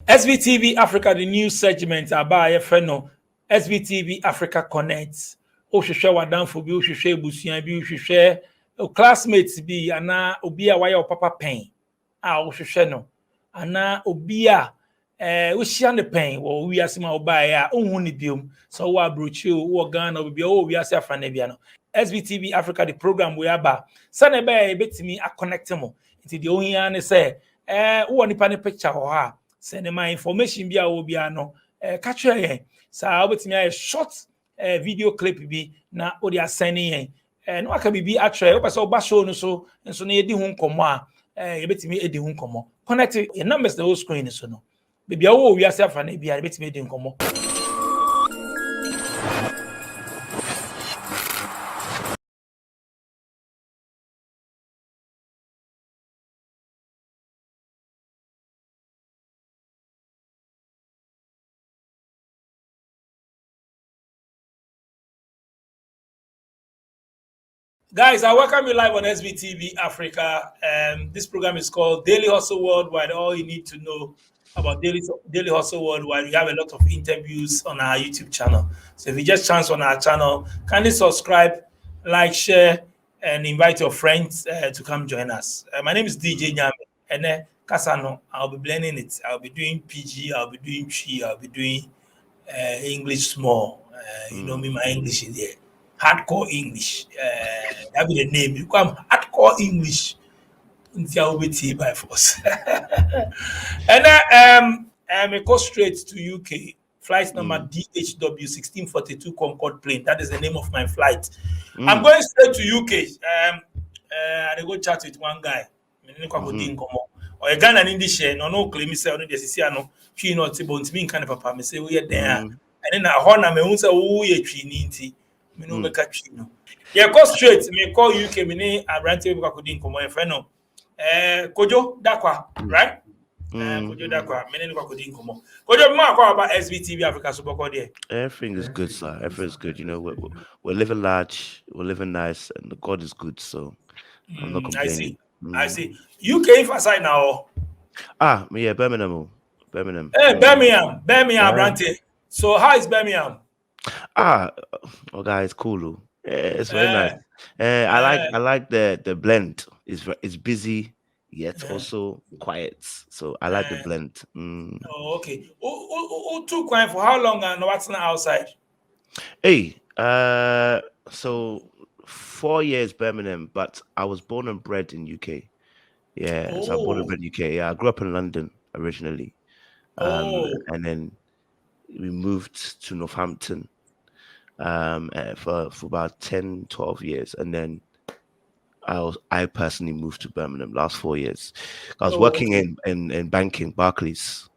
SVTV Africa, the news segment about FNO. SVTV Africa Connect. O share wa down for bi o share busuan bi o share classmates bi ana obi a why your papa pen. O share no. Ana obi a we share the pen wo we asema oba ya ohun ni biom. So wa brochi o wo Ghana obi o we ase afa na bia no. SVTV Africa the program we aba. Sana be betimi a connect mo. Nti the ohia ne say wo nipa ne picture ho ha. Send my information bia wo bia no catch yen sa obetimi a short video clip bi na o dey sending yen no aka bibi atre o pese o ba show no so nso na yedi hu nkomo a yebetimi edi hu nkomo connect your numbers the whole screen so no bibia wo wi ase afa na bia yebetimi edi nkomo. Guys, I welcome you live on SVTV Africa. This program is called Daily Hustle Worldwide. All you need to know about Daily Hustle Worldwide. We have a lot of interviews on our YouTube channel. So if you just chance on our channel, kindly subscribe, like, share, and invite your friends to come join us. My name is DJ Nyame, and Kasano. I'll be blending it. I'll be doing PG. I'll be doing Chi. I'll be doing English small. You know me, my English is there. Hardcore English. That be the name. You come hardcore English until we be by force. And I go straight to UK. Flight number DHW 1642 Concorde plane. That is the name of my flight. I'm going straight to UK. I go chat with one guy. Or a Ghanaian English, no claim me say on the Siciano. She not to me kind of papa. Me say we are there. And then I honor me unsa who ye trinity. Me no make catch no. Yeah, go straight. Me call UK. Me ne abrante we ko din komo e fe no. Kojo Dakwa, right? Kojo Dakwa. Me ne ko din komo. Kojo ma ko about SVTV Africa so boko there. Everything is good, sir. Everything is good. You know, we're living large, we're living nice, and God is good. So I'm not complaining. I see. UK for side now. Yeah, Birmingham. Birmingham, Abrante. So how is Birmingham? Guys, it's cool. It's very nice. I like the blend. It's busy yet also quiet. So I like the blend. Oh, okay. Too quiet for how long and what's not outside? Hey, so 4 years Birmingham, but I was born and bred in UK. Yeah, so I was born and bred in UK. Yeah, I grew up in London originally. And then we moved to Northampton for about 10, 12 years. And then I personally moved to Birmingham last 4 years. I was working in banking, Barclays.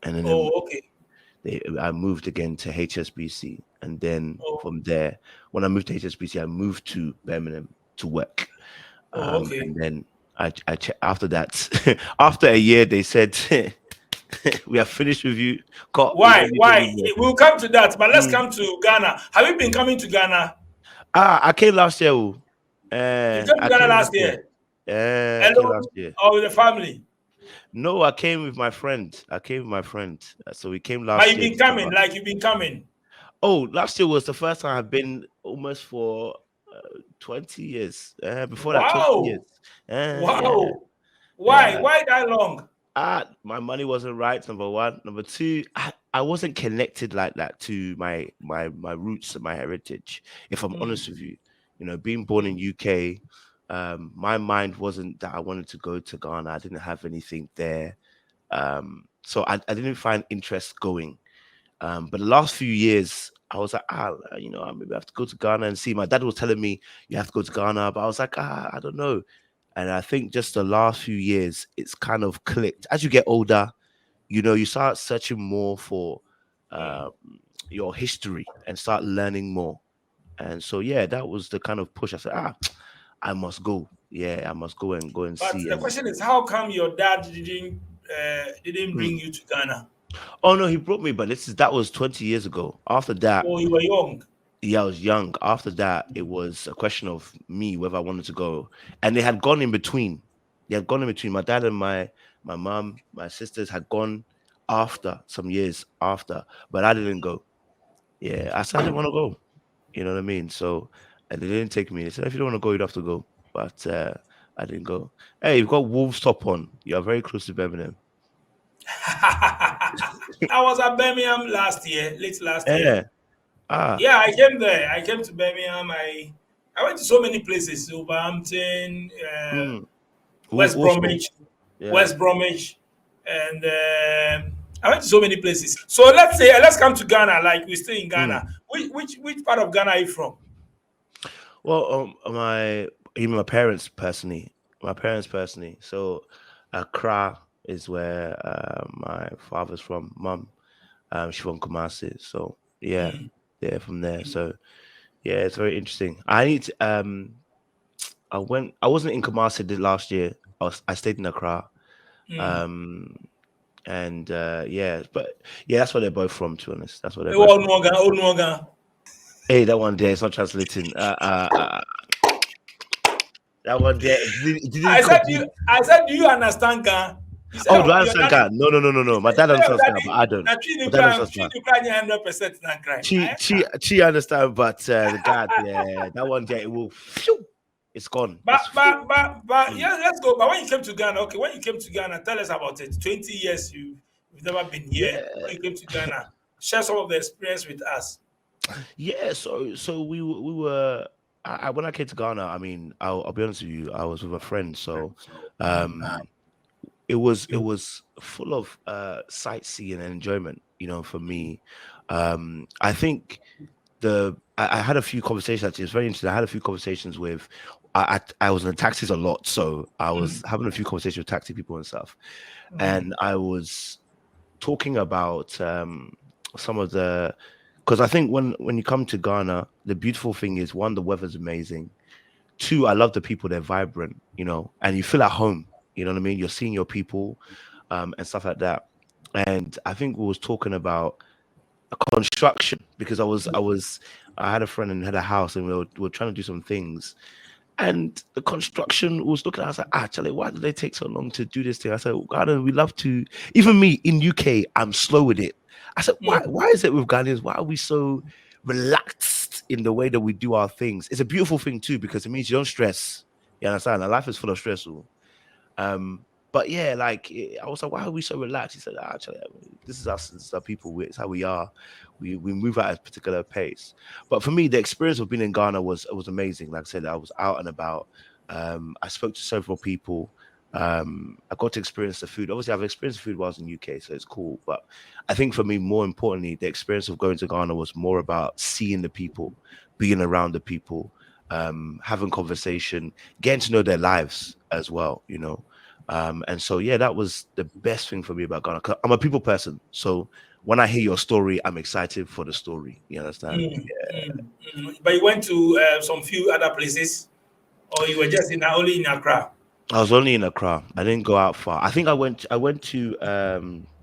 And then I moved again to HSBC. And then from there, when I moved to HSBC, I moved to Birmingham to work. And then after that, after a year, they said, we are finished with you. Why? We'll come to that, but let's come to Ghana. Have you been coming to Ghana? I came last year. You came to Ghana last year? Yeah, I came last year. Or with the family? No, I came with my friend. So we came last year. But you've been coming. Oh, last year was the first time I've been almost for 20 years. Before that, 20 years. Wow. Why? Why that long? My money wasn't right, number one. Number two, I wasn't connected like that to my roots and my heritage. If I'm honest with you, you know, being born in UK, my mind wasn't that I wanted to go to Ghana. I didn't have anything there, so I didn't find interest going. But the last few years, I was like, maybe I have to go to Ghana and see. My dad was telling me you have to go to Ghana, but I was like, I don't know. And I think just the last few years, it's kind of clicked. As you get older, you know, you start searching more for your history and start learning more. And so, yeah, that was the kind of push. I said, I must go. Yeah, I must go and see. But the question is, how come your dad didn't bring you to Ghana? Oh, no, he brought me, but that was 20 years ago. After that... Oh, you were young. Yeah, I was young. After that, it was a question of me, whether I wanted to go. And they had gone in between. My dad and my mom, my sisters had gone after some years after, but I didn't go. Yeah, I said I didn't want to go. You know what I mean? So and they didn't take me. They said if you don't want to go, you'd have to go. But I didn't go. Hey, you've got Wolves top on. You are very close to Birmingham. I was at Birmingham last year, late last year. Yeah. Ah. Yeah, I came there. I came to Birmingham. I went to so many places: Wolverhampton, Mm. West Also. Bromwich, Yeah. West Bromwich, and I went to so many places. So let's come to Ghana. Like we're still in Mm. Ghana. Which part of Ghana are you from? Well, even my parents personally. My parents personally. So Accra is where my father's from. Mum, she's from Kumasi. So yeah, Mm, they're from there. So yeah, it's very interesting. I wasn't in Kumasi last year. I stayed in Accra. mm. Um and yeah, but yeah, that's where they're both from, to be honest. That's where they're both Old from. Morgan, Old Morgan. Hey, that one there, it's not translating. That one there didn't complete. I said, do you understand Ghana? You said, Oh, do oh, I you're understand not. God? No, no, no, no, no. My dad Yeah, understands God, but daddy. I don't. Now, My dad understands She God. do cry 100% and cry. She understand, but the God, yeah, that one there, it will. Phew, it's gone. It's phew. But Mm. yeah, let's go. But when you came to Ghana, okay, when you came to Ghana, tell us about it. 20 years you've never been here. Yeah, When you came to Ghana, share some of the experience with us. yeah. So we were. When I came to Ghana, I mean, I'll be honest with you, I was with a friend, so um, it was full of sightseeing and enjoyment. You know, for me, I think I had a few conversations. Actually, it's very interesting. I had a few conversations with. I was in the taxis a lot, so I was Mm, having a few conversations with taxi people and stuff, mm, and I was talking about some of the because I think when you come to Ghana, the beautiful thing is one, the weather's amazing. Two, I love the people; they're vibrant, you know, and you feel at home. You know what I mean? You're seeing your people, and stuff like that. And I think we was talking about construction because I had a friend and had a house and we were trying to do some things and the construction was looking at us like, actually, why do they take so long to do this thing? I said, God, we love to. Even me in UK, I'm slow with it. I said, why? mm, Why is it with Ghanaians? Why are we so relaxed in the way that we do our things? It's a beautiful thing too because it means you don't stress. You understand? And life is full of stress. Um, but yeah, like I was like, why are we so relaxed? He said, actually, I mean, this is us, this is our people, it's how we are. We move at a particular pace. But for me, the experience of being in Ghana was amazing. Like I said, I was out and about. I spoke to several people. I got to experience the food. Obviously, I've experienced food while I was in UK, so it's cool. But I think for me, more importantly, the experience of going to Ghana was more about seeing the people, being around the people, having conversation, getting to know their lives as well, you know. And so yeah, that was the best thing for me about Ghana. 'Cause I'm a people person, so when I hear your story, I'm excited for the story. You understand? mm, But you went to some few other places, or you were just in only in Accra? I was only in Accra. I didn't go out far. I think I went to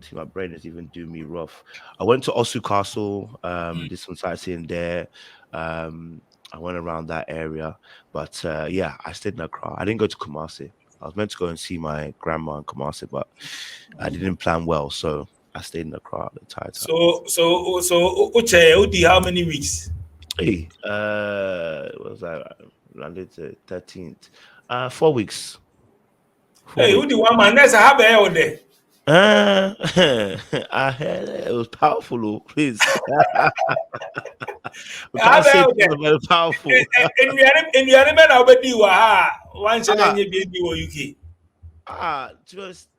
see my brain is even doing me rough. I went to Osu Castle, Mm. did some sightseeing there. I went around that area. But yeah, I stayed in Accra. I didn't go to Kumasi. I was meant to go and see my grandma in Kumasi, but I didn't plan well, so I stayed in Accra the entire time. Uche, Udi, how many weeks? Hey, what was I landed the 13th? 4 weeks. Four Hey, weeks. Udi, one man, that's a have a there. I heard it. It was powerful, oh, please. We can't Have say a things there. are very powerful. In the enemy, I'll be you. One shall ah, any baby or UK. to be honest,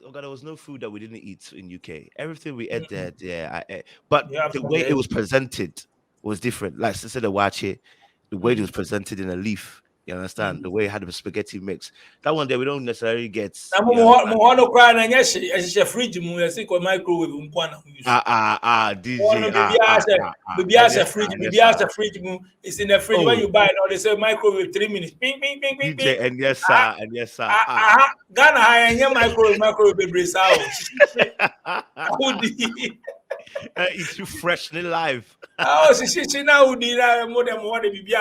okay, there was no food that we didn't eat in UK. Everything we ate there, yeah. But You have the some way it there. was presented was different. Like Sister the Wache, the way it was Mm. presented in a leaf. You understand? Mm. The way it had the spaghetti mix. That one there we don't necessarily get. Na You understand? mo no cry na nya she fridge mu ya ko microwave nkwa na use. DJ, One baby and has a yes, fridge, baby yes, has a fridge mu. It's in the fridge. When oh, you buy it, now they say microwave 3 minutes. Ping ping ping ping ping. DJ, and yes, sir, and yes, sir. Ghana high and microwave baby sao. Udi. Eat you freshly live. Oh, she now udi na more than what the baby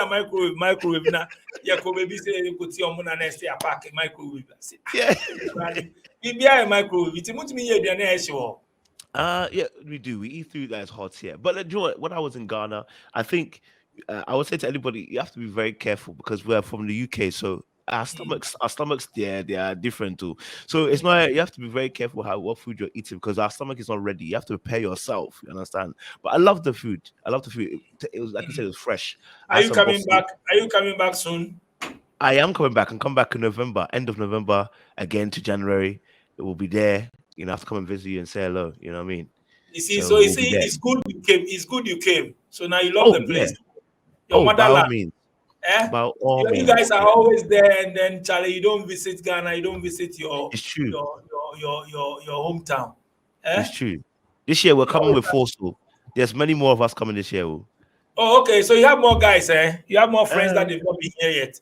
microwave na. Ya ko baby say you put your money next year pack microwave. Yeah. Baby a microwave. It must be here the na e show. Yeah, we do. We eat food that is hot here. But you know what? When I was in Ghana, I think I would say to anybody, you have to be very careful because we're from the UK, so our stomachs, they are different too. So it's not you have to be very careful how what food you're eating because our stomach is not ready. You have to prepare yourself. You understand? But I love the food. I love the food. It was like you said, it was fresh. I Are had you some coming buffalo. back? Are you coming back soon? I am coming back and come back in November, end of November, again to January. It will be there. I have to come and visit you and say hello. You know what I mean? You see, So so you we'll be see, there. it's good you came. It's good you came. So now you love Oh the yeah. place, your Oh, by all motherland. means. Eh? By all You guys means. are Yeah. always there, and then Charlie, you don't visit Ghana. You don't visit It's true. your hometown. It's Eh? true. This year we're You coming always with force. So there's many more of us coming this year. Oh. Oh, okay. So you have more guys, eh? You have more friends that Uh, they've not been here yet.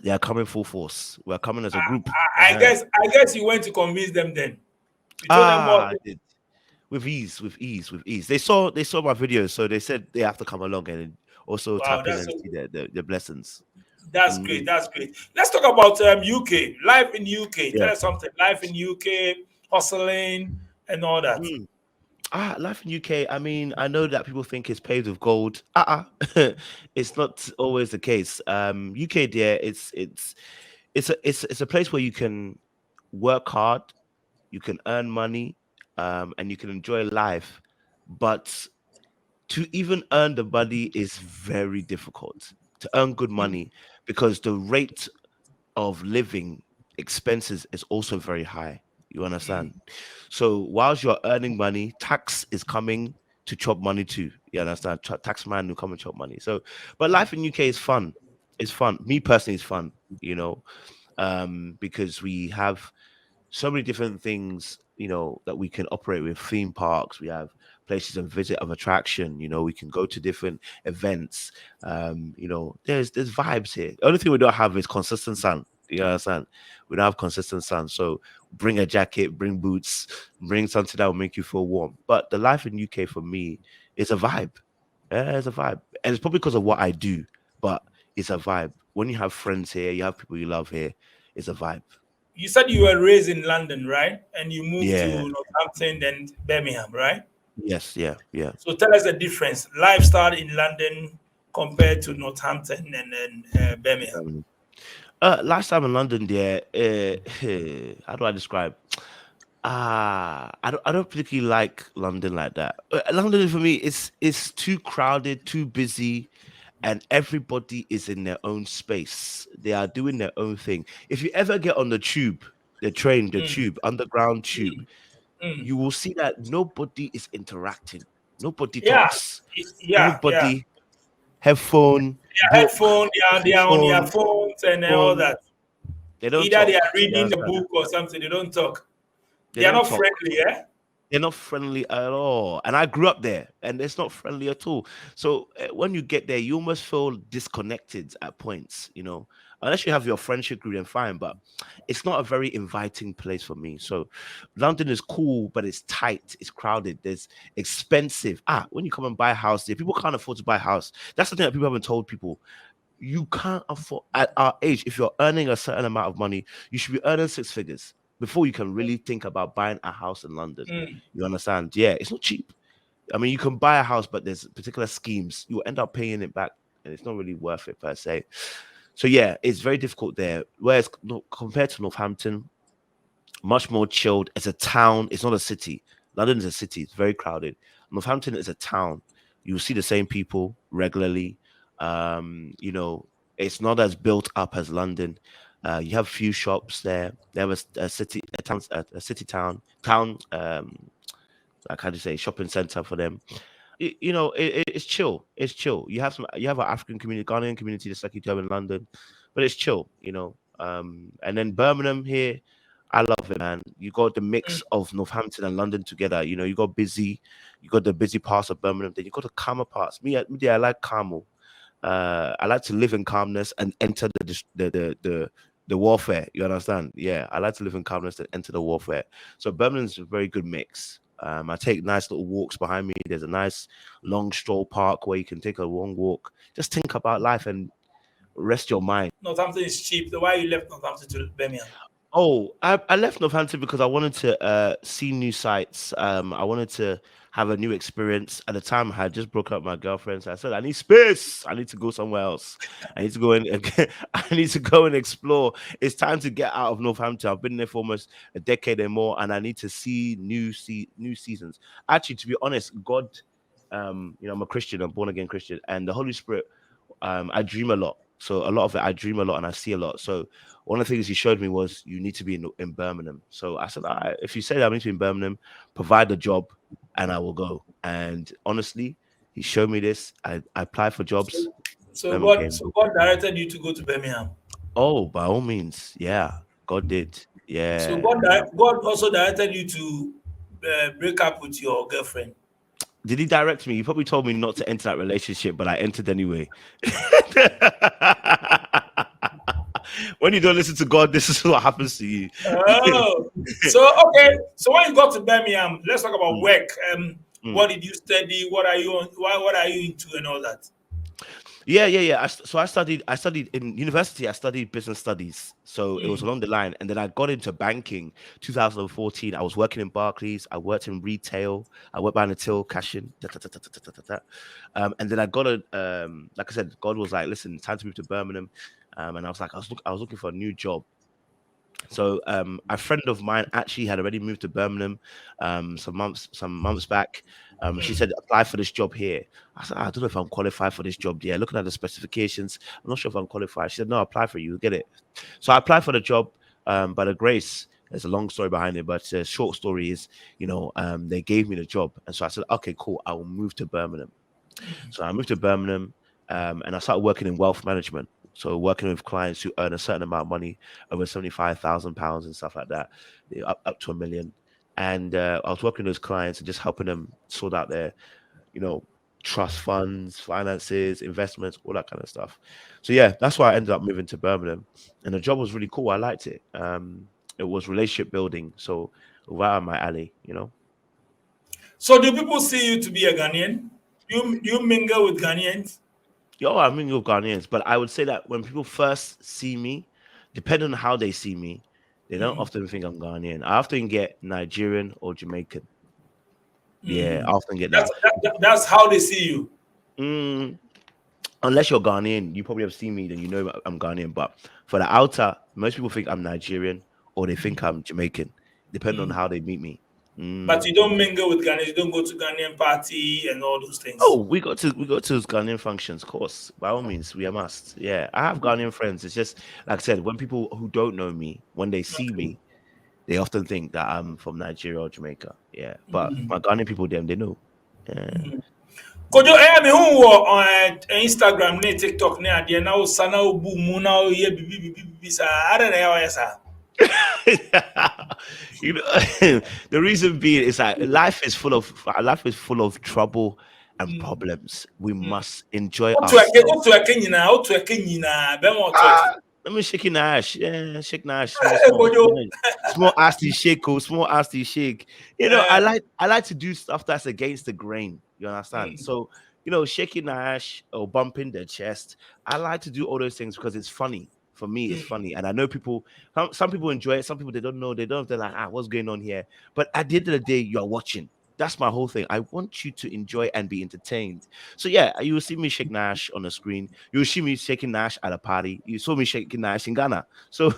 they are coming full force. We're coming as a group. I guess you went to convince them then. You told them what? I did. With ease, with ease, with ease. They saw my videos, so they said they have to come along and also Wow, tap in that's and so see the blessings. that's great. Mhm. That's great. Let's talk about UK. Life in UK. Yeah. Tell us something. Life in UK, hustling and all that. Mm. Life in UK. I mean, I know that people think it's paved with gold. It's not always the case. UK, there, it's a place where you can work hard, you can earn money, and you can enjoy life. But to even earn the money is very difficult to earn good Mm, money because the rate of living expenses is also very high. You mm. understand? So whilst you're earning money, tax is coming to chop money too. You understand? Tax man will come and chop money. So, but life in UK is fun. It's fun. Me personally, it's fun. You know, because we have so many different things, that we can operate with. Theme parks, we have places and visit of attraction. We can go to different events. There's vibes here. The only thing we don't have is consistent sun. You understand? We don't have consistent sun. So bring a jacket, bring boots, bring something that will make you feel warm. But the life in UK for me is a vibe. Yeah, it's a vibe. And it's probably because of what I do, but it's a vibe. When you have friends here, you have people you love here, it's a vibe. You said you were raised in London, right? And you moved Yeah. to Northampton, then Birmingham, right? Yes, yeah, yeah. So tell us the difference. Lifestyle in London compared to Northampton and then Birmingham. Um, Last time in London, there. How do I describe? I don't particularly like London like that. London for me, it's too crowded, too busy, and everybody is in their own space. They are doing their own thing. If you ever get on the tube, the train, the Mm, tube, underground tube, mm, mm. you will see that nobody is interacting. Nobody Yeah, talks. yeah. Everybody headphone, Their book, headphone, they are on their phone, phones and all phone. that. They don't Either they are talk. You reading the understand? book or something. They don't talk. They They are don't not talk. friendly, yeah? They're not friendly at all. And I grew up there, and it's not friendly at all. So when you get there, you almost feel disconnected at points. Unless you have your friendship group, then fine. But it's not a very inviting place for me. So London is cool, but it's tight, it's crowded, there's expensive. When you come and buy a house there, people can't afford to buy a house. That's the thing that people haven't told people. You can't afford at our age. If you're earning a certain amount of money, you should be earning six figures before you can really think about buying a house in London. Mm. You understand? Yeah, it's not cheap. I mean, you can buy a house, but there's particular schemes. You'll end up paying it back, and it's not really worth it per se. So yeah, it's very difficult there. Whereas compared to Northampton, much more chilled. It's a town. It's not a city. London is a city. It's very crowded. Northampton is a town. You see the same people regularly. It's not as built up as London. You have few shops there. They have a city, a city town. Like how do you say, shopping center for them. It's chill. It's chill. You have an African community, Ghanaian community, just like you do have in London, but it's chill. And then Birmingham here, I love it, man. You got the Mm. mix of Northampton and London together. You got busy, you got the busy parts of Birmingham, then you got the calmer parts. I like calm. I like to live in calmness and enter the warfare. You understand? Yeah, I like to live in calmness and enter the warfare. So Birmingham's a very good mix. I take nice little walks behind me. There's a nice long stroll park where you can take a long walk. Just think about life and rest your mind. Northampton is cheap. So why you left Northampton to Birmingham? Oh, I left Northampton because I wanted to see new sights. I wanted to have a new experience. At the time, I had just broke up with my girlfriend, so I said, "I need space. I need to go somewhere else. I need to go and I need to go and explore. It's time to get out of Northampton. I've been there for almost a decade and more, and I need to see new seasons. Actually, to be honest, God, I'm a Christian. I'm born again Christian, and the Holy Spirit. I dream a lot. So a lot of it, I dream a lot and I see a lot. So one of the things he showed me was you need to be in Birmingham. So I said, all right, if you say that I need to be in Birmingham, provide the job and I will go. And honestly, he showed me this. I applied for jobs. So, so Birmingham God, came. so God directed you to go to Birmingham. Oh, by all means. Yeah, God did. So Yeah. God also directed you to break up with your girlfriend. Did he direct me? He probably told me not to enter that relationship, but I entered anyway. When you don't listen to God, this is what happens to you. Oh, so okay. So when you got to Birmingham, let's talk about Mm, work. mm. What did you study? What are you on? What are you into, and all that? Yeah. So I studied in university. I studied business studies. So it was Mm, along the line, and then I got into banking. 2014. I was working in Barclays. I worked in retail. I worked behind the till, cashing. And then I got like I said, God was like, "Listen, it's time to move to Birmingham." And I was like, I was looking for a new job. So a friend of mine actually had already moved to Birmingham some months back. She mm, said, apply for this job here. I said, I don't know if I'm qualified for this job. Yeah, looking at the specifications, I'm not sure if I'm qualified. She said, no, apply for it, you'll get it. So I applied for the job by the grace. There's a long story behind it, but the short story is, they gave me the job. And so I said, okay, cool, I will move to Birmingham. mm. So I moved to Birmingham, and I started working in wealth management. So working with clients who earn a certain amount of money, over £75,000 and stuff like that, up to 1 million. And I was working with those clients and just helping them sort out their, you know, trust funds, finances, investments, all that kind of stuff. So yeah, that's why I ended up moving to Birmingham, and the job was really cool. I liked it. It was relationship building, so right on my alley. So do people see you to be a Ghanaian? You mingle with Ghanaians? Yo, I mean, you're Ghanaians, but I would say that when people first see me, depending on how they see me, they don't Mm, often think I'm Ghanaian. I often get Nigerian or Jamaican. Yeah, I mm. often get that. That's how they see you. Mm, unless you're Ghanaian, you probably have seen me, then you know I'm Ghanaian. But for the outer, most people think I'm Nigerian or they think I'm Jamaican, depending on Mm. how they meet me. But Mm. you don't mingle with Ghanaians. You don't go to Ghanaian party and all those things. Oh, we go to those Ghanaian functions, of course. By all means, we must. Yeah, I have Ghanaian friends. It's just like I said, when people who don't know me, when they see Okay. me, they often think that I'm from Nigeria or Jamaica. Yeah, but Mm, my Ghanaian people, them, they know. Yeah. mm. Kojo me hu wo on Instagram ne TikTok ne ade na wo sana wo bu mu na wo ye bibi sa ada na ya sa. You know, the reason being is that life is full of trouble and Mm, problems. We mm. must enjoy ourselves. Otu eke nyina be mo otu eke. Ah, let me shake your ash. Yeah, shake Nash small, Eh small. Kojo. Small ass to shake, oh, small ass to shake. I Eh. like to do stuff that's against the grain. You understand? Mm, So, shaking Nash or bumping the chest. I like to do all those things because it's funny. For me, it's mm. funny. And I know people, some people enjoy it, some people they don't know, they don't, they're like, what's going on here? But at the end of the day, you're watching. That's my whole thing. I want you to enjoy and be entertained. So yeah, you will see me shake Nash on the screen. You will see me shaking Nash at a party. You saw me shaking Nash in Ghana. So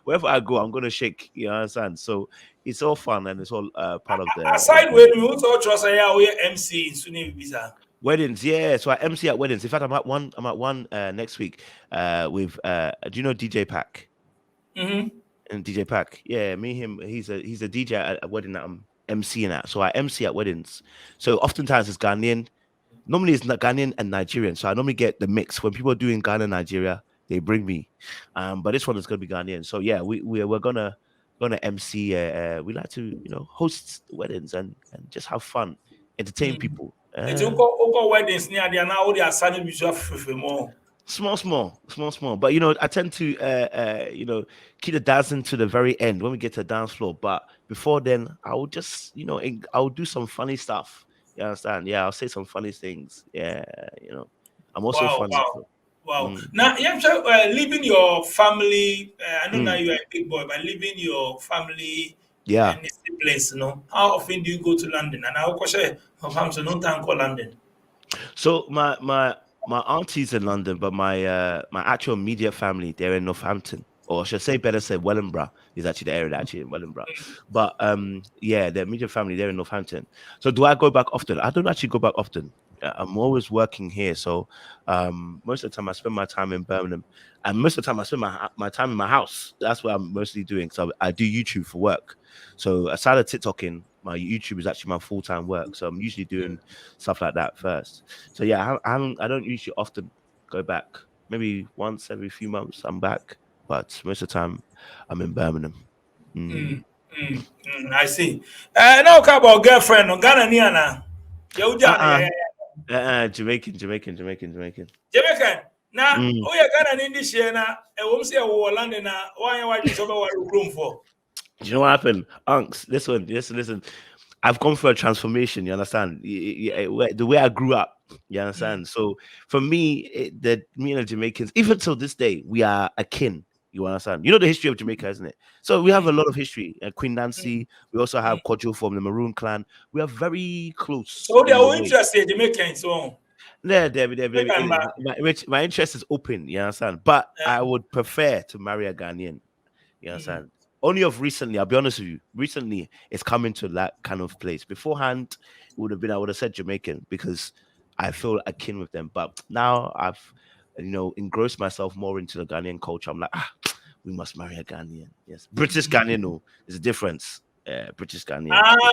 wherever I go, I'm gonna shake. You understand? So it's all fun and it's all part of the Aside when we also trust ya we MC in Suni Visa. weddings. Yeah, so I MC at weddings. In fact, I'm at one next week. With do you know DJ Pack Mhm. and DJ Pack? Yeah, me him. He's a DJ at a wedding that I'm MCing at. So I MC at weddings. So oftentimes it's Ghanaian. Normally it's not Ghanaian and Nigerian. So I normally get the mix. When people are doing Ghana, Nigeria, they bring me. But this one is gonna be Ghanaian. So yeah, we're gonna MC. We like to host weddings and just have fun, entertain Mm. people. Eti uko weddings ni ade na wo dey asane bi so afefe mo. Small. But I tend to keep the dancing to the very end when we get to the dance floor. But before then, I will just I'll do some funny stuff. You understand? Yeah, I'll say some funny things. Yeah, I'm also Wow, funny. wow. So. Wow. Now, leaving your family, I know now you are a big boy, but leaving your family Yeah. and this place, how often do you go to London? And I'll question of so no time call London. So my auntie's in London, but my actual immediate family, they're in Northampton. Or I should say better said Wellingborough is actually the area actually in Wellingborough. But yeah, the immediate family, they're in Northampton. So do I go back often? I don't actually go back often. I'm always working here. So most of the time I spend my time in Birmingham. And most of the time I spend my time in my house. That's what I'm mostly doing. So I do YouTube for work. So aside of TikToking, my YouTube is actually my full-time work. So I'm usually doing stuff like that first. So yeah, I don't usually often go back. Maybe once every few months I'm back, but most of the time I'm in Birmingham. I see. Now talk about girlfriend on Ghanaian now. Uh-uh. Jamaican. Jamaican. Now, Mm. we are Ghanaian this year now. And we say we London now. Why you so much room for? Do you know what happened? Unks, listen. I've gone through a transformation, you understand? The way I grew up, you understand? So for me, me and the Jamaicans, even till this day, we are akin. You understand? You know the history of Jamaica, isn't it? So we have a lot of history. Queen Nancy, we also have Kojo from the Maroon clan. We are very close So they in the are way. interested in Jamaican so. Yeah, my interest is open, you understand? But I would prefer to marry a Ghanaian, you understand? Only of recently, I'll be honest with you, recently it's coming to that kind of place. Beforehand, I would have said Jamaican because I feel akin with them. But now I've, engrossed myself more into the Ghanaian culture. I'm like, we must marry a Ghanaian. Yes. British Ghanaian, no, there's a difference. British Ghanaian.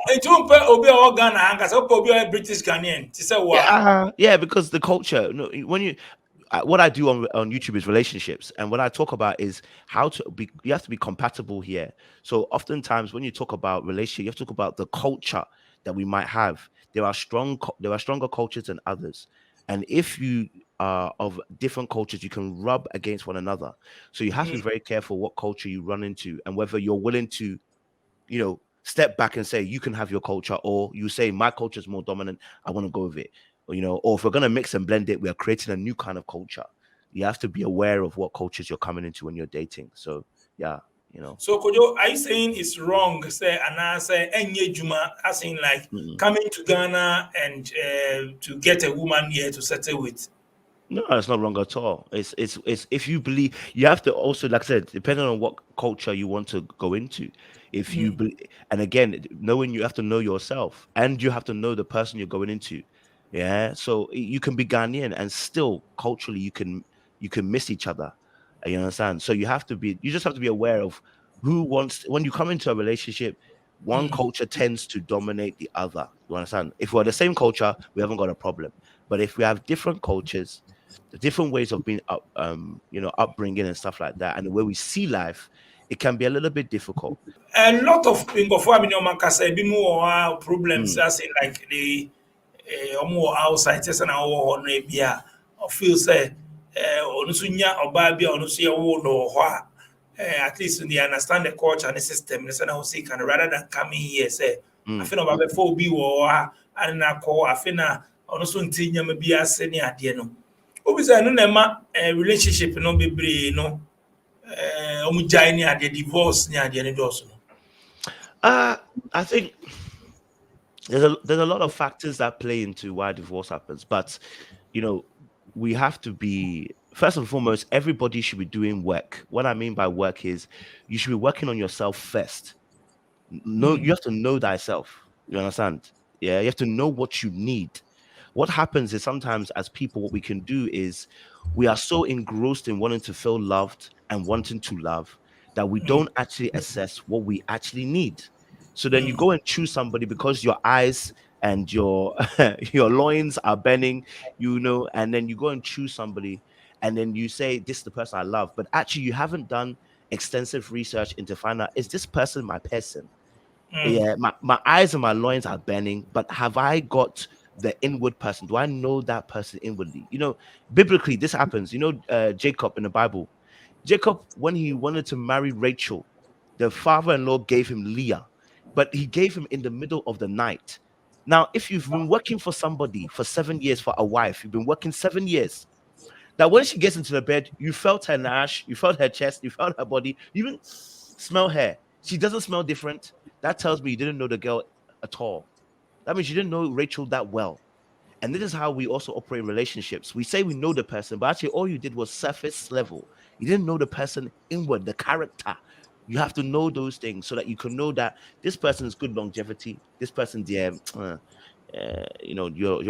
It won't pay Obi or Ghana, and because Obi or British Ghanaian. To say what? Yeah, because the culture, what I do on YouTube is relationships, and what I talk about is how to be. You have to be compatible here. So oftentimes, when you talk about relationship, you have to talk about the culture that we might have. There are stronger cultures than others, and if you are of different cultures, you can rub against one another. So you have to be very careful what culture you run into, and whether you're willing to, step back and say you can have your culture, or you say my culture is more dominant. I want to go with it. Or if we're gonna mix and blend it, we are creating a new kind of culture. You have to be aware of what cultures you're coming into when you're dating. So yeah, So Kojo, are you saying it's wrong? Say and I say Enye Juma, as in like coming to Ghana and to get a woman here to settle with. No, it's not wrong at all. It's if you believe, you have to also, like I said, depending on what culture you want to go into. If you and again, knowing, you have to know yourself, and you have to know the person you're going into. Yeah, so you can be Ghanaian and still culturally you can miss each other. You understand? So you just have to be aware of who wants, when you come into a relationship. One culture tends to dominate the other. You understand? If we're the same culture, we haven't got a problem. But if we have different cultures, the different ways of being upbringing and stuff like that, and the way we see life, it can be a little bit difficult. A lot of people for me, be more problems as in like the more outside just an hour or maybe or feel say onusunya or baby or nusuya no at least they understand the culture and the system. Listen, I see can rather than coming here say I feel about before be or and na call I feel na onusun tinya maybe a senior dear no. Obviously, no nema relationship no be no the divorce near the end also. I think there's a lot of factors that play into why divorce happens, but we have to be, first and foremost, everybody should be doing work. What I mean by work is you should be working on yourself first. You have to know thyself. You understand? Yeah, you have to know what you need. What happens is sometimes as people, what we can do is we are so engrossed in wanting to feel loved and wanting to love that we don't actually assess what we actually need. So then you go and choose somebody because your eyes and your your loins are burning, and then you go and choose somebody, and then you say, this is the person I love. But actually you haven't done extensive research into find out, is this person my person? Yeah, my eyes and my loins are burning, but have I got the inward person? Do I know that person inwardly? Biblically, this happens. Jacob in the Bible. Jacob, when he wanted to marry Rachel, the father-in-law gave him Leah, but he gave him in the middle of the night. Now, if you've been working for somebody for 7 years for a wife, you've been working 7 years. that when she gets into the bed, you felt her nash, you felt her chest, you felt her body, you even smell her. She doesn't smell different. That tells me you didn't know the girl at all. That means you didn't know Rachel that well. And this is how we also operate in relationships. We say we know the person, but actually all you did was surface level. You didn't know the person inward, the character. You have to know those things so that you can know that this person is good longevity. This person, you're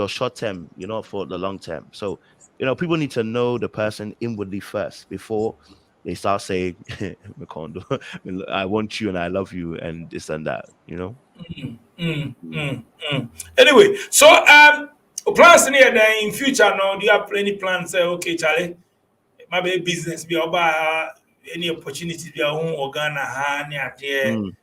short term, you're not for the long term. So, people need to know the person inwardly first before they start saying, Makondo, I want you and I love you and this and that, Anyway, so plans in future now, do you have any plans? Okay, Charlie, maybe business be about any opportunities be our own organ any idea Mm,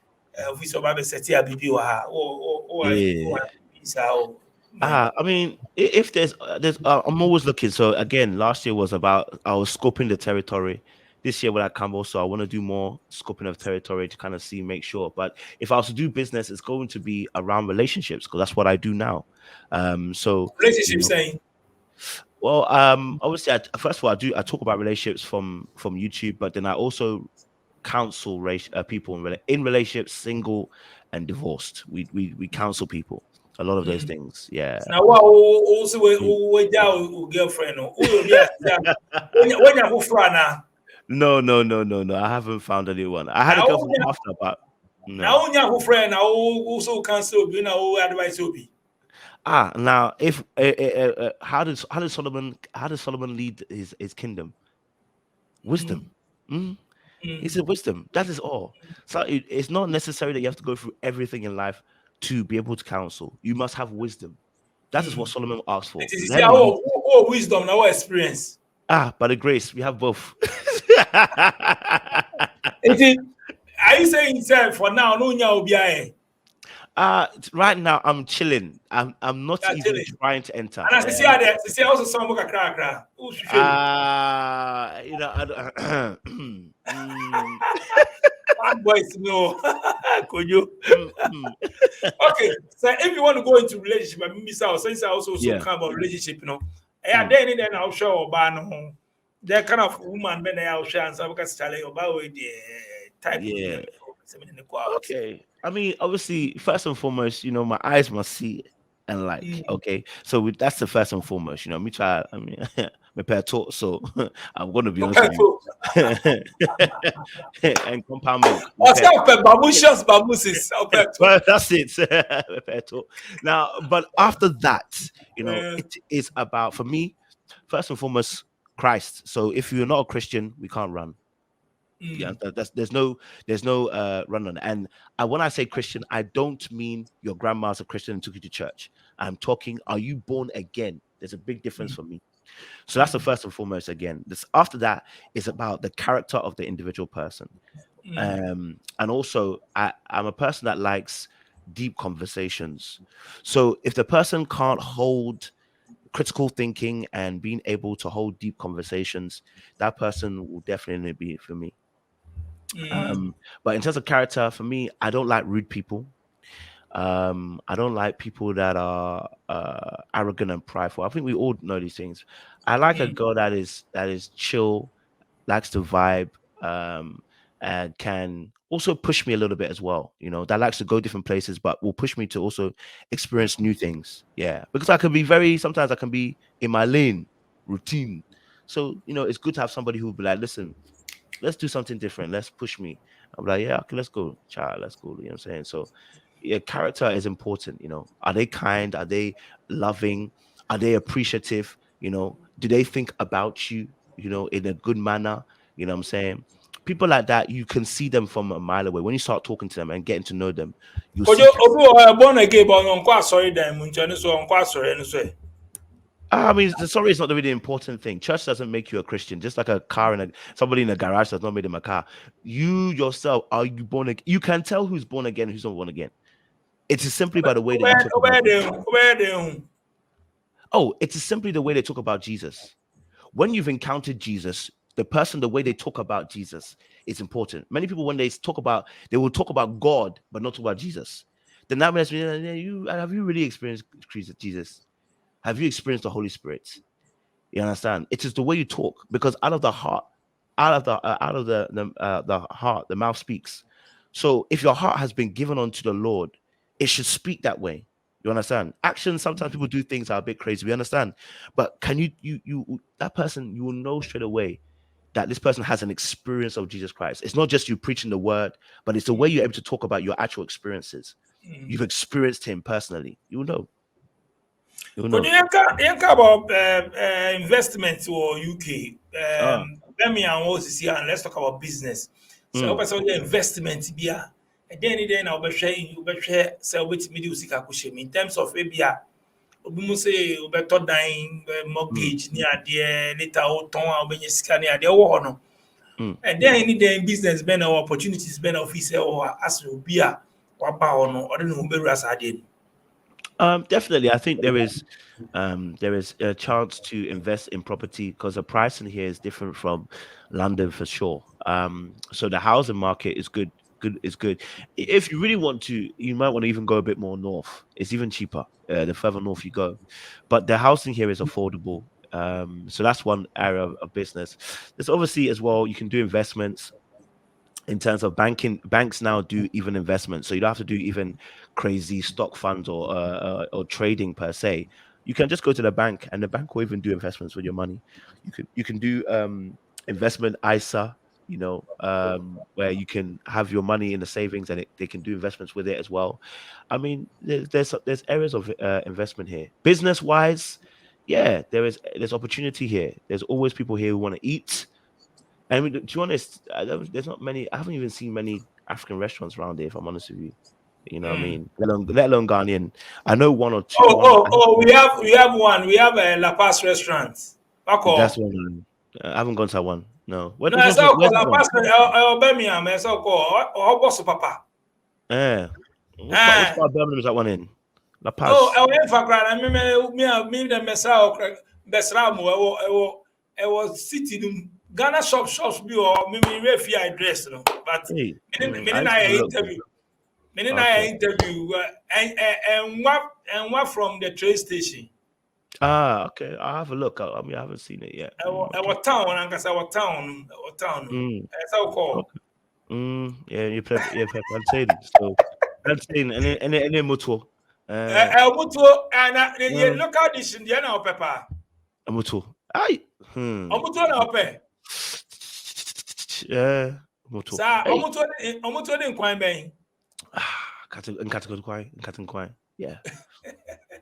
we so maybe set here bibi or yeah. so I mean, if I'm always looking. So again, last year was about I was scoping the territory. This year, when I come also, I want to do more scoping of territory to kind of see, make sure. But if I was to do business, it's going to be around relationships because that's what I do now. So relationship saying well, obviously, first of all, I talk about relationships from YouTube, but then I also counsel people in relationships, single and divorced. We counsel people. A lot of those things, yeah. now what also Mm. we girlfriend who will be when you go for now No. I haven't found anyone. I had a now girlfriend after, but no. now when you friend now also cancel be now advice will be Now if how did Solomon lead his kingdom? Wisdom. Mm. He said wisdom. That is all. So it's not necessary that you have to go through everything in life to be able to counsel. You must have wisdom. That is what Solomon asked for. it is Let me lead. our wisdom our experience By the grace, we have both. it is are you saying itself for now no nya obi aye Right now I'm chilling. I'm not yeah even chilling trying to enter. and as you see also some book akra who should show I don't, bad boys no could you mm. okay so if you want to go into relationship I mean since I also Yeah. come about relationship yeah then I'll show or ban that kind of woman when I'll share and some because Charlie about the type of Yeah. woman out. Okay. I mean, obviously, first and foremost, my eyes must see and like. Okay. So that's the first and foremost. Me try. I mean, my pair talk. So I'm gonna be honest with you. And compound milk. Oh, babushas. Well, that's it. Now, but after that, it is about for me, first and foremost, Christ. So if you're not a Christian, we can't run. Yeah, there's no run on. And when I say Christian, I don't mean your grandma's a Christian and took you to church. I'm talking, are you born again? There's a big difference for me. So that's the first and foremost. Again, this after that is about the character of the individual person. And also I'm a person that likes deep conversations. So if the person can't hold critical thinking and being able to hold deep conversations, that person will definitely be for me. But in terms of character, for me, I don't like rude people. I don't like people that are arrogant and prideful. I think we all know these things. I like a girl that is chill, likes to vibe, and can also push me a little bit as well. That likes to go different places, but will push me to also experience new things. Yeah, because sometimes I can be in my lane, routine. So it's good to have somebody who will be like, listen, let's do something different. Let's push me. I'm like, yeah, okay, let's go, child, let's go. You know what I'm saying? So, yeah, character is important. Are they kind? Are they loving? Are they appreciative? Do they think about you? In a good manner. You know what I'm saying? People like that, you can see them from a mile away. When you start talking to them and getting to know them, you see. Born again, but on quite sorry, then Munchani, so on quite sorry, and so. I mean, the sorry is not the really important thing. Church doesn't make you a Christian. Just like a car and somebody in a garage does not make them a car. You yourself, are you born again? You can tell who's born again and who's not born again. It is simply by the way that you talk about Jesus. Oh, it is simply the way they talk about Jesus. When you've encountered Jesus, the way they talk about Jesus is important. Many people, when they will talk about God, but not talk about Jesus. Then that means, have you really experienced Jesus? Have you experienced the Holy Spirit? You understand? It is the way you talk, because out of the heart, out of the heart, the mouth speaks. So if your heart has been given unto the Lord, it should speak that way. You understand? Action. Sometimes people do things that are a bit crazy. We understand, but can you that person, you will know straight away that this person has an experience of Jesus Christ. It's not just you preaching the word, but it's the way you're able to talk about your actual experiences. You've experienced him personally. You will know. You will But know. you about investment or UK. Ah. Birmingham was here, and let's talk about business. So, Mm, also the investment bia. And then I'll be sharing, you be share, sell with me usika kushim in terms of ABA. Obimu say better dying mm, mortgage near there later or ton or ben sika near there or no. mm. And then any day business ben or opportunities ben office or as will be a wapa or no or the number as I did. Definitely. I think there is a chance to invest in property, because the pricing here is different from London for sure. So the housing market is good. Good is good. If you really want to, you might want to even go a bit more north. It's even cheaper the further north you go. But the housing here is affordable. So that's one area of business. There's obviously as well, you can do investments in terms of banking. Banks now do even investments, so you don't have to do even crazy stock funds or trading per se. You can just go to the bank, and the bank will even do investments with your money. You can do investment ISA, where you can have your money in the savings, and they can do investments with it as well. I mean, there's areas of investment here, business wise. Yeah, there's opportunity here. There's always people here who want to eat. I mean, to be honest, there's not many. I haven't even seen many African restaurants around here. If I'm honest with you, you know what I mean. Let alone Ghanaian. I know one or two. We have one. We have a La Paz restaurant. That's Bako. one. I haven't gone to that one. No. Where, No, where's, I where's saw where's that La one? Paz Birmingham. I saw or boss papa. Yeah. Which Eh. part of Birmingham is that one in? La Oh, Paz. I went for grand. I me the Mesa Besra mo. I was sitting Ghana shops be or me refi address no. But Hey, me I used to I look. interview. Me I Okay. interview and what from the train station. Okay. I'll have a look. I haven't seen it yet. Okay. Our town, and because our town. Mm, That's how call. okay. Yeah, you play plantain. So plantain and then mutual. Mutuo and the Mm, local dish in the end of pepper. mutual. Aye. Hmm. Mutuo na ope. Yeah, moto. Sa Hey, omutuo de nkwan ben. Nkatin kwai. Yeah.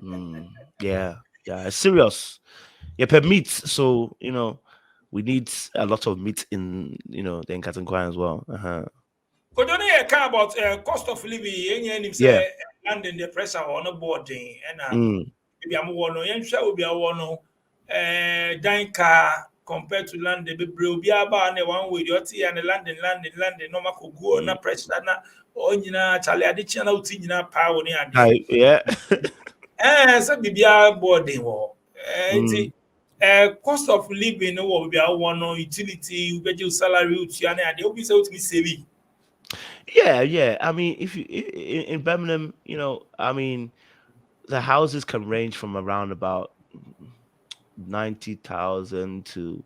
Mm, yeah. It's serious. Yeah, per meat. So we need a lot of meat in the Nkatin kwai as well. Ko don't hear about cost of living. Any him Yeah. say land in the pressure on a boarding and Mm, maybe I'm one no. Yen share will be a one dine car compared to land the be be about ne one way the oti and the landing no mako go na mm. pressure na o nyina chale ade chia na uti nyina pa wo ne ade. Hi. Yeah. So bibia boarding wo. Mm. Cost of living no will be a one no utility, you get your salary, you and they will be so to be saving. Yeah. I mean, if you in Birmingham, I mean, the houses can range from around about 90,000 to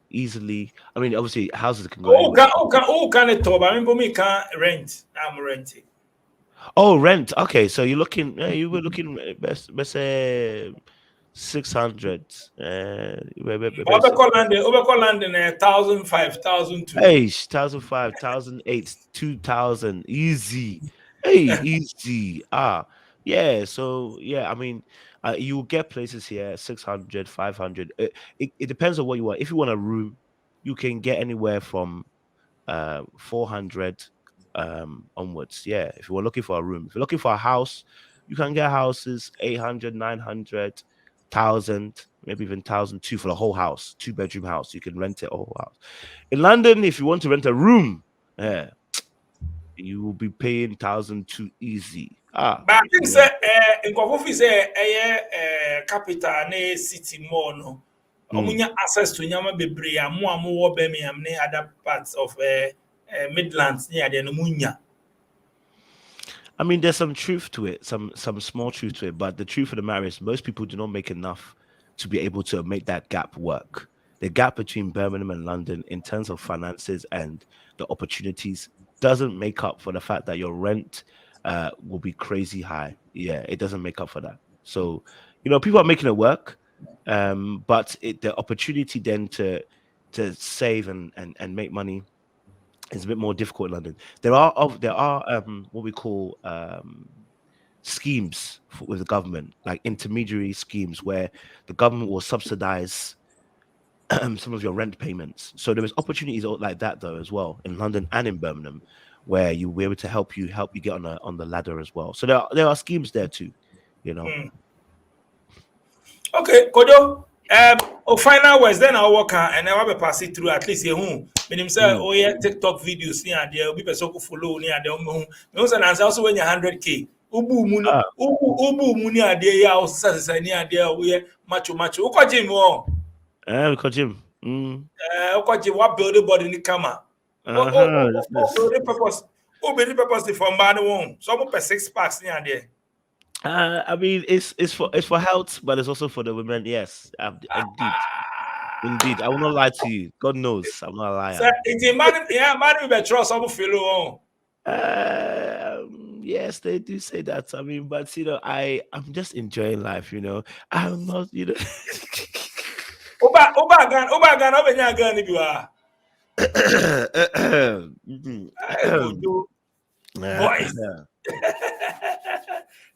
easily. I mean, obviously houses can go anywhere. Oh, can it top? I mean, for me, can't rent. I'm renting. Oh, rent. Okay, so you're looking. You were looking best say 600. Overcall land in 1,005, 1,002. Hey, 1,005, 1,008, 2,000. Easy. Hey, easy. Yeah. So yeah, I mean, you will get places here 600, 500. It depends on what you want. If you want a room, you can get anywhere from 400 onwards. Yeah, if you were looking for a room. If you're looking for a house, you can get houses 800, 900, 1,000, maybe even 1,002 for the whole house, two-bedroom house. You can rent it a whole house. In London, if you want to rent a room, yeah, you will be paying 1,002 easy. But I think say in Kofofi say capital ne city more no. Omunya access to nyama bebre amu wo Birmingham ne other parts of Midlands near the munya. I mean, there's some truth to it, some small truth to it, but the truth of the matter is most people do not make enough to be able to make that gap work. The gap between Birmingham and London in terms of finances and the opportunities doesn't make up for the fact that your rent will be crazy high. Yeah, it doesn't make up for that. So, people are making it work, but the opportunity then to save and make money is a bit more difficult in London. There are what we call schemes with the government, like intermediary schemes, where the government will subsidize some of your rent payments. So there is opportunities like that though as well in London and in Birmingham, where you'll be able to help you get on the ladder as well. So there are schemes there too, Okay, Kojo. Final words then I'll work and I will pass it through at least a home. Meaning say oh yeah, TikTok videos near there, be person who follow near there. No say answer also when you 100K. Ubu muni ade ya o sasa near there we macho. Uko gym o. Uko gym. Uko gym what build the body ni kama. Build the purpose. Build the purpose for man one. So I'm per 6 packs near there. I mean, it's for health, but it's also for the women. Yes, indeed. I will not lie to you. God knows, I'm not lying. So it's a man, man with trust some fellow. Yes, they do say that. I mean, but I'm just enjoying life. I'm not. Oba gan, obenya gan if you are. Boys.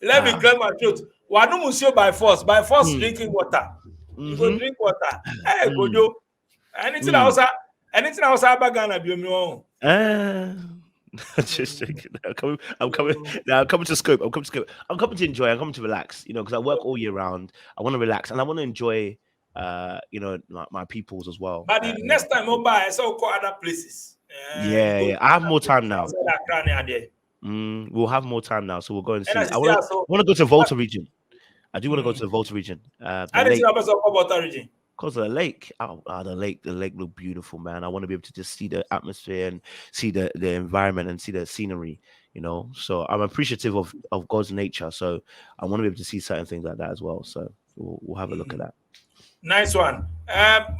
Let me clear my throat. Wanu musio by force drinking water. You go drink water. Hey, Gojo. Anything else about Ghana be me. Just joking. I'm coming to scope. I'm coming to enjoy. I'm coming to relax. Because I work all year round. I want to relax and I want to enjoy. My peoples as well. But the next time I'll buy, I saw other places. I have more time now. We'll have more time now, so we'll go and see. I want to go to Volta region. I do want to go to the Volta region. I didn't see Volta region. Because of the lake. The lake look beautiful, man. I want to be able to just see the atmosphere and see the environment and see the scenery, So I'm appreciative of God's nature. So I want to be able to see certain things like that as well. So we'll have a look at that. Nice one.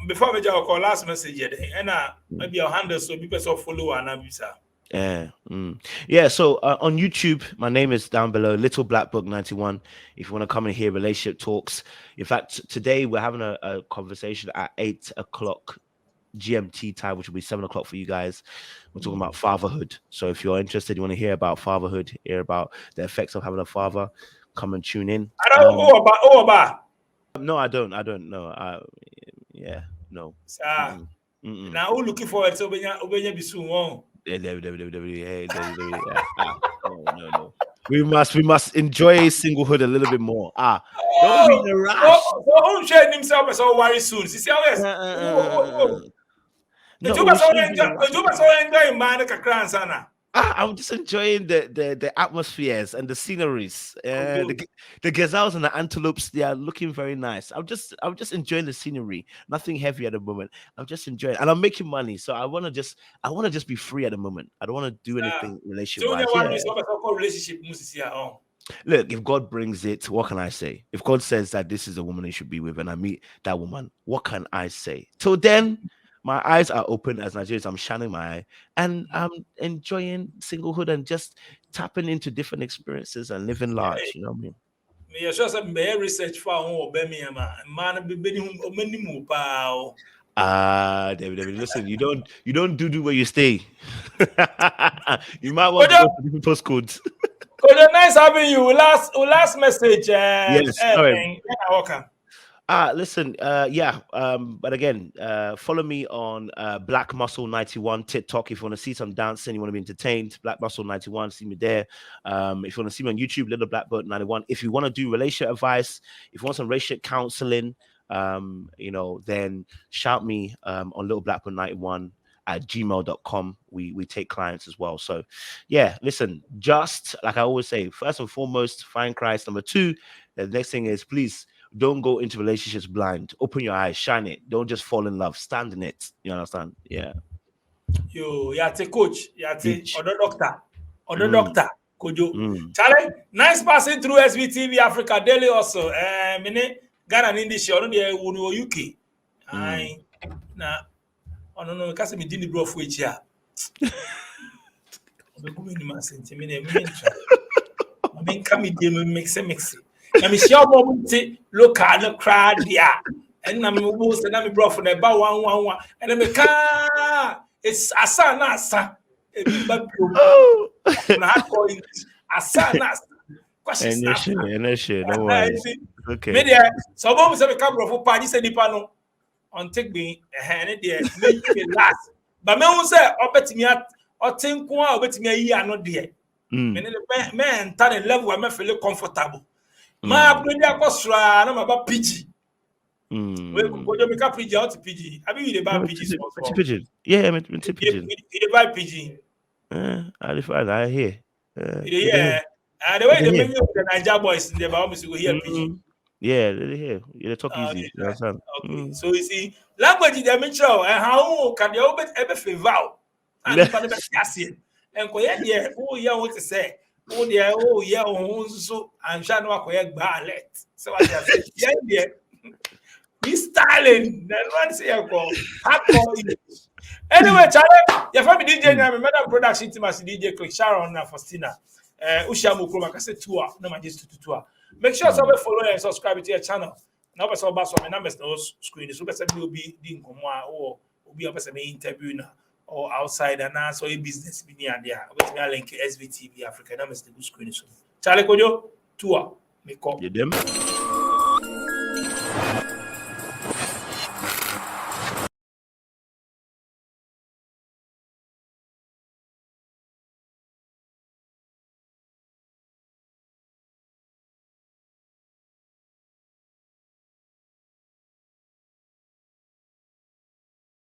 Before we call last message, and maybe I'll handle so people follow and abisa. Yeah. So on YouTube, my name is down below, Little Black Book 91. If you want to come and hear relationship talks, in fact, today we're having a conversation at 8 o'clock GMT time, which will be 7 o'clock for you guys. We're talking about fatherhood. So if you're interested, you want to hear about fatherhood, hear about the effects of having a father, come and tune in. I don't know about. No, I don't know. Yeah, no. Now we're looking forward to Obenya be soon. No. We must enjoy singlehood a little bit more. Don't be in a rush. Don't share himself as all worry soon. See how yes. I'm just enjoying the atmospheres and the sceneries. The gazelles and the antelopes, they are looking very nice. I'm just enjoying the scenery. Nothing heavy at the moment. I'm just enjoying it. And I'm making money. So I wanna just be free at the moment. I don't want to do anything relationship-wise. Look, if God brings it, what can I say? If God says that this is a woman I should be with and I meet that woman, what can I say? Till then, my eyes are open as Nigerians. I'm shining my eye and I'm enjoying singlehood and just tapping into different experiences and living large. You know what I mean? Me sure some research for Birmingham. Man, David, listen. You don't do where you stay. You might want to go to different postcodes. Nice having you. Last message. Yes. Sorry. Welcome. Listen, but again, follow me on Black Muscle 91 TikTok if you want to see some dancing, you want to be entertained. Black Muscle 91, see me there. If you want to see me on YouTube, Little Black Book 91. If you want to do relationship advice, if you want some relationship counseling, then shout me on Little Black Book 91 at gmail.com. We take clients as well. So yeah, listen, just like I always say, first and foremost, find Christ. Number 2, the next thing is please don't go into relationships blind. Open your eyes, shine it. Don't just fall in love. Stand in it. You understand? Yeah. You are a coach. You are a doctor. Doctor. Kojo. Charlie, nice passing through SVTV Africa Daily also. Ghana and English, or no UK. I na ono no kasi me dini bro for echi a. Obeku me ni ma senti me na me ntra. Me nka me die me mix. Na me share mo nti local no crowd dia. And na me bo se na me bro for na ba 111 and me ka it's asa na asa. E bi ba bio. Na hardcore English. Asa na asa. And shit, no worries. Okay. Me there so bo se me ka bro for pa ni se nipa no on take me and there make me last. But me won say obetimi otenko a obetimi ayi ano de. Me ne me enter the level where me feel comfortable. Ma upgrade akosra na ma ba PG. We go do make PG out PG. Abi you dey buy PG pigeon. Yeah, me pigeon. You dey buy PG. I hear. Yeah. And the way they make the Niger boys in the almost go hear PG. Yeah, they hear. You talk easy. You understand? Okay. So you see, language they make sure and how can they obey every favor. And if I never see and ko yeah, oh yeah, what to say? Oh yeah, so I'm sure no ko ballet. So I say, yeah. We styling. Then one say ko hardcore English. Anyway, Charlie, your family DJ na me madam production team as DJ Click Sharon na Faustina. Ushia Mukroma kase tour, no ma just tour. Make sure somebody follow and subscribe to your channel. Now person ba so me na no screen so person will be di nkomo a or obi a person interview na or outside and so a business be near there. With me link SVTV Africa na must the screen so. Charlie Kojo tour make up. You them?